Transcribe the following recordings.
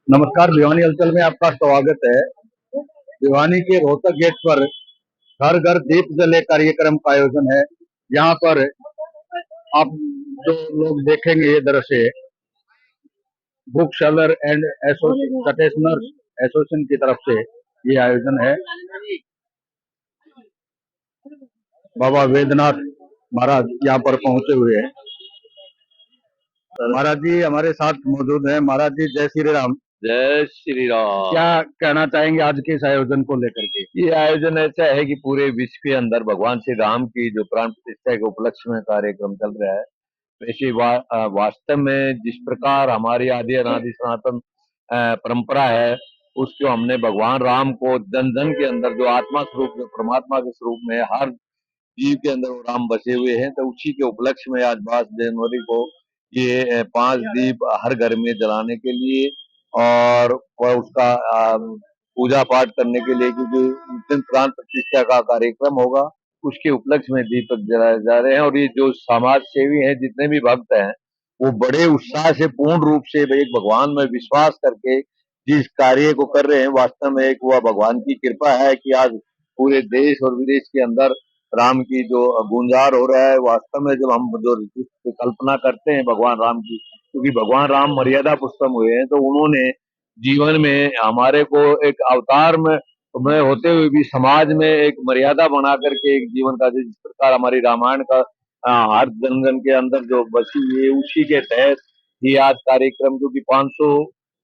नमस्कार। भिवानी हलचल में आपका स्वागत है। भिवानी के रोहतक गेट पर घर घर दीप जले कार्यक्रम का आयोजन है। यहाँ पर आप जो लोग देखेंगे ये दृश्य book seller and stationers association की तरफ से ये आयोजन है। बाबा वेदनाथ महाराज यहाँ पर पहुंचे हुए हैं। महाराज जी हमारे साथ मौजूद हैं। महाराज जी जय श्री राम। जय श्री राम। क्या कहना चाहेंगे आज के इस आयोजन को लेकर के? ये आयोजन ऐसा है कि पूरे विश्व के अंदर भगवान श्री राम की जो प्राण प्रतिष्ठा के उपलक्ष्य में कार्यक्रम चल रहा है। वैसे वास्तव में जिस प्रकार हमारी आदि अनादि सनातन परंपरा है, उसको हमने भगवान राम को जन जन के अंदर जो आत्मा स्वरूप में परमात्मा के स्वरूप में हर जीव के अंदर वो राम बसे हुए हैं, तो उसी के उपलक्ष्य में आज 22 जनवरी को ये 5 दीप हर घर में जलाने के लिए और उसका पूजा पाठ करने के लिए, क्योंकि उस दिन प्राण प्रतिष्ठा का कार्यक्रम होगा, उसके उपलक्ष्य में दीपक जलाए जा रहे हैं। और ये जो समाज सेवी हैं, जितने भी भक्त हैं, वो बड़े उत्साह से पूर्ण रूप से एक भगवान में विश्वास करके जिस कार्य को कर रहे हैं, वास्तव में एक वह भगवान की कृपा है कि आज पूरे देश और विदेश के अंदर राम की जो गुंजार हो रहा है। वास्तव में जब हम जो कल्पना करते हैं भगवान राम की, क्योंकि भगवान राम मर्यादा पुरुषोत्तम हुए हैं, तो उन्होंने जीवन में हमारे को एक अवतार में होते हुए भी समाज में एक मर्यादा बना करके एक जीवन का, जिस प्रकार हमारी रामायण का हर जन जन के अंदर जो बसी हुई है, उसी के तहत ही आज कार्यक्रम, जो कि 500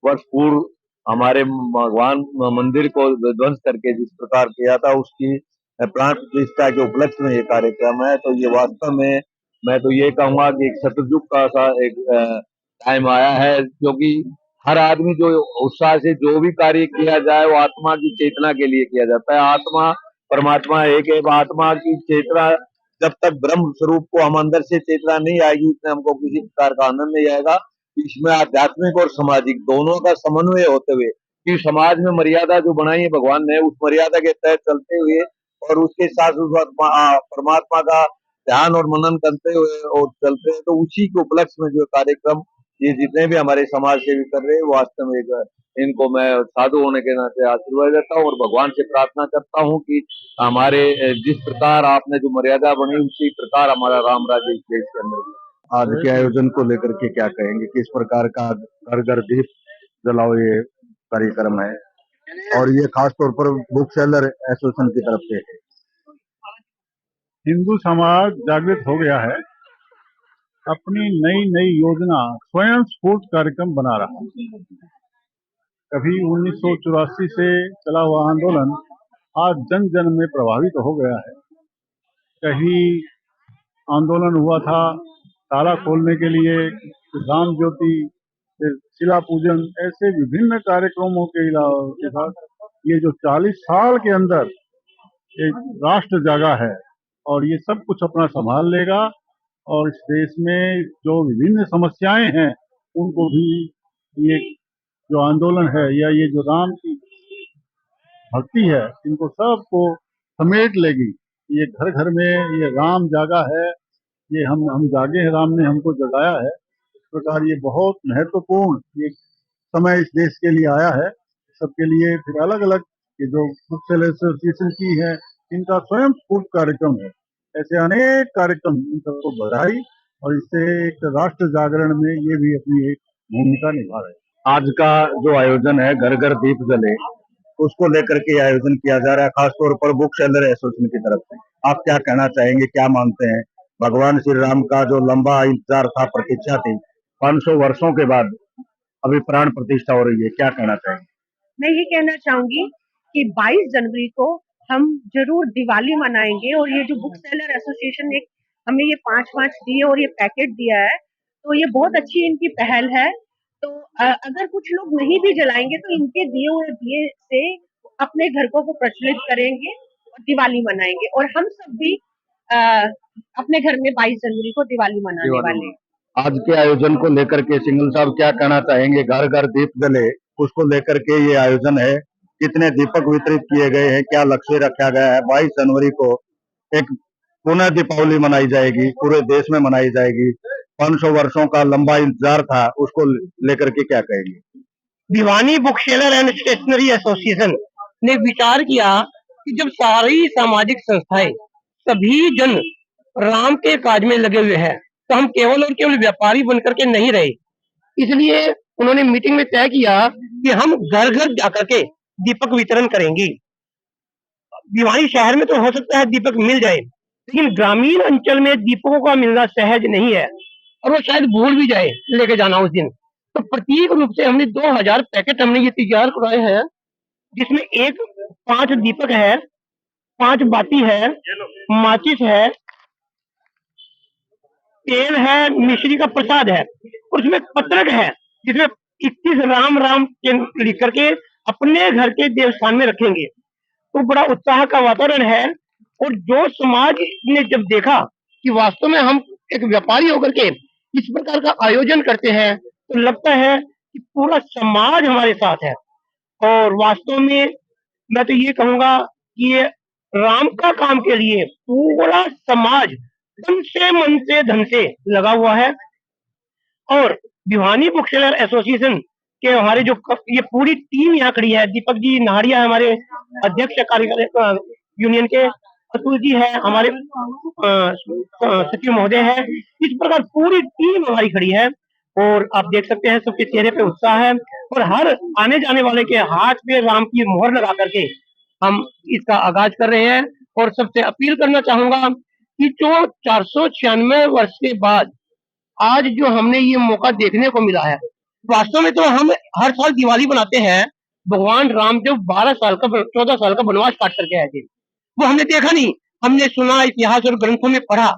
वर्ष पूर्व हमारे भगवान मंदिर को ध्वंस करके जिस प्रकार किया था, उसकी प्राण प्रतिष्ठा के उपलक्ष्य में ये कार्यक्रम है। तो ये वास्तव में मैं तो ये कहूंगा कि एक सतयुग का सा एक टाइम आया है, क्योंकि हर आदमी जो उत्साह से जो भी कार्य किया जाए वो आत्मा की चेतना के लिए किया जाता है। आत्मा परमात्मा एक है। आत्मा की चेतना, जब तक ब्रह्म स्वरूप को हम अंदर से चेतना नहीं आएगी, इसमें हमको किसी प्रकार का आनंद नहीं आएगा। इसमें आध्यात्मिक और सामाजिक दोनों का समन्वय होते हुए, कि समाज में मर्यादा जो बनाई है भगवान ने, उस मर्यादा के तहत चलते हुए और उसके साथ परमात्मा का ध्यान और मनन करते हुए और चलते हैं, तो उसी के उपलक्ष्य में जो कार्यक्रम ये जितने भी हमारे समाज सेवी कर रहे हैं, वास्तव में इनको मैं साधु होने के नाते आशीर्वाद देता हूँ और भगवान से प्रार्थना करता हूँ कि हमारे जिस प्रकार आपने जो मर्यादा बनी, उसी प्रकार हमारा राम राज्य इस देश के अंदर भी। आज के आयोजन को लेकर के क्या कहेंगे? किस प्रकार का घर घर दीप जलाओ ये कार्यक्रम है, और ये खास तौर पर बुक सेलर एसोसिएशन की तरफ से है। हिंदू समाज जागृत हो गया है, अपनी नई नई योजना स्वयं स्फूर्त कार्यक्रम बना रहा है। कभी 1984 से चला हुआ आंदोलन आज जन जन में प्रभावित हो गया है। कहीं आंदोलन हुआ था ताला खोलने के लिए, राम ज्योति, फिर शिला पूजन, ऐसे विभिन्न कार्यक्रमों के साथ ये जो 40 साल के अंदर एक राष्ट्र जागा है और ये सब कुछ अपना संभाल लेगा और इस देश में जो विभिन्न समस्याएं हैं उनको भी ये जो आंदोलन है या ये जो राम की भक्ति है, इनको सबको समेट लेगी। ये घर घर में ये राम जागा है, ये हम जागे हैं, राम ने हमको जगाया है। इस प्रकार ये बहुत महत्वपूर्ण ये समय इस देश के लिए आया है, सबके लिए। फिर अलग अलग ये जो बुक सेलर एसोसिएशन की है, इनका स्वयं स्फूर्त कार्यक्रम है। ऐसे अनेक कार्यक्रम, इन सबको बधाई, और इससे एक राष्ट्र जागरण में ये भी अपनी एक भूमिका निभा रहे हैं। आज का जो आयोजन है घर घर दीप जले, उसको लेकर के आयोजन किया जा रहा है, खासतौर पर बुक सेलर एसोसिएशन की तरफ से। आप क्या कहना चाहेंगे, क्या मानते हैं? भगवान श्री राम का जो लंबा इंतजार था, प्रतीक्षा थी, 500 वर्षों के बाद अभी प्राण प्रतिष्ठा हो रही है, क्या कहना चाहेंगे? मैं ये कहना चाहूंगी कि 22 जनवरी को हम जरूर दिवाली मनाएंगे, और ये जो बुक सेलर एसोसिएशन ने हमें ये 5-5 दिए और ये पैकेट दिया है, तो ये बहुत अच्छी इनकी पहल है। तो अगर कुछ लोग नहीं भी जलाएंगे तो इनके दिए हुए दिए से अपने घर को प्रज्वलित करेंगे और दिवाली मनाएंगे, और हम सब भी अपने घर में 22 जनवरी को दिवाली मनाने वाले हैं। आज के आयोजन को लेकर के सिंघल साहब क्या कहना चाहेंगे? घर घर दीप जले, उसको लेकर के ये आयोजन है, कितने दीपक वितरित किए गए हैं, क्या लक्ष्य रखा गया है? 22 जनवरी को एक पुनः दीपावली मनाई जाएगी, पूरे देश में मनाई जाएगी। 500 वर्षों का लंबा इंतजार था, उसको लेकर के क्या कहेंगे? Bhiwani book seller and stationery association ने विचार किया कि जब सारी सामाजिक संस्थाएं, सभी जन राम के काज में लगे हुए हैं, तो हम केवल और केवल व्यापारी बनकर के नहीं रहे। इसलिए उन्होंने मीटिंग में तय किया कि हम घर घर जाकर के दीपक वितरण करेंगे। भिवानी शहर में तो हो सकता है दीपक मिल जाए, लेकिन ग्रामीण अंचल में दीपकों का मिलना सहज नहीं है, और वो शायद भूल भी जाए लेके जाना उस दिन। तो प्रतीक रूप से हमने 2000 पैकेट हमने ये तैयार करवाए हैं, जिसमें 5 दीपक है, 5 बाती है, माचिस है, तेल है, मिश्री का प्रसाद है, और उसमें पत्रक है जिसमें 21 राम राम लिख करके अपने घर के देवस्थान में रखेंगे। तो बड़ा उत्साह का वातावरण है, और जो समाज ने जब देखा कि वास्तव में हम एक व्यापारी होकर के इस प्रकार का आयोजन करते हैं, तो लगता है कि पूरा समाज हमारे साथ है। और वास्तव में मैं तो ये कहूंगा कि ये राम का काम के लिए पूरा समाज तन से मन से धन से लगा हुआ है। और भिवानी बुक सेलर एसोसिएशन के हमारे जो ये पूरी टीम यहाँ खड़ी है, दीपक जी नाहरिया हमारे अध्यक्ष कार्यकारी यूनियन के, अतुल जी है हमारे सचिव महोदय है, इस प्रकार पूरी टीम हमारी खड़ी है। और आप देख सकते हैं सबके चेहरे पे उत्साह है, और हर आने जाने वाले के हाथ पे राम की मोहर लगा करके हम इसका आगाज कर रहे हैं। और सबसे अपील करना चाहूंगा कि जो 496 वर्ष के बाद आज जो हमने ये मौका देखने को मिला है, वास्तव में तो हम हर साल दिवाली बनाते हैं, भगवान राम जब 14 साल का वनवास काट करके आए थे, वो हमने देखा नहीं, हमने सुना इतिहास और ग्रंथों में पढ़ा,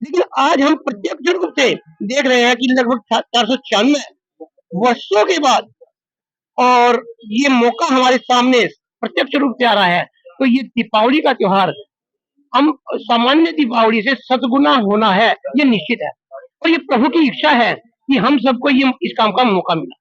लेकिन आज हम प्रत्यक्ष रूप से देख रहे हैं कि लगभग 496 वर्षों के बाद और ये मौका हमारे सामने प्रत्यक्ष रूप से आ रहा है। तो ये दीपावली का त्योहार हम सामान्य दीपावली से सतगुना होना है, ये निश्चित है, और ये प्रभु की इच्छा है कि हम सबको ये इस काम का मौका मिला।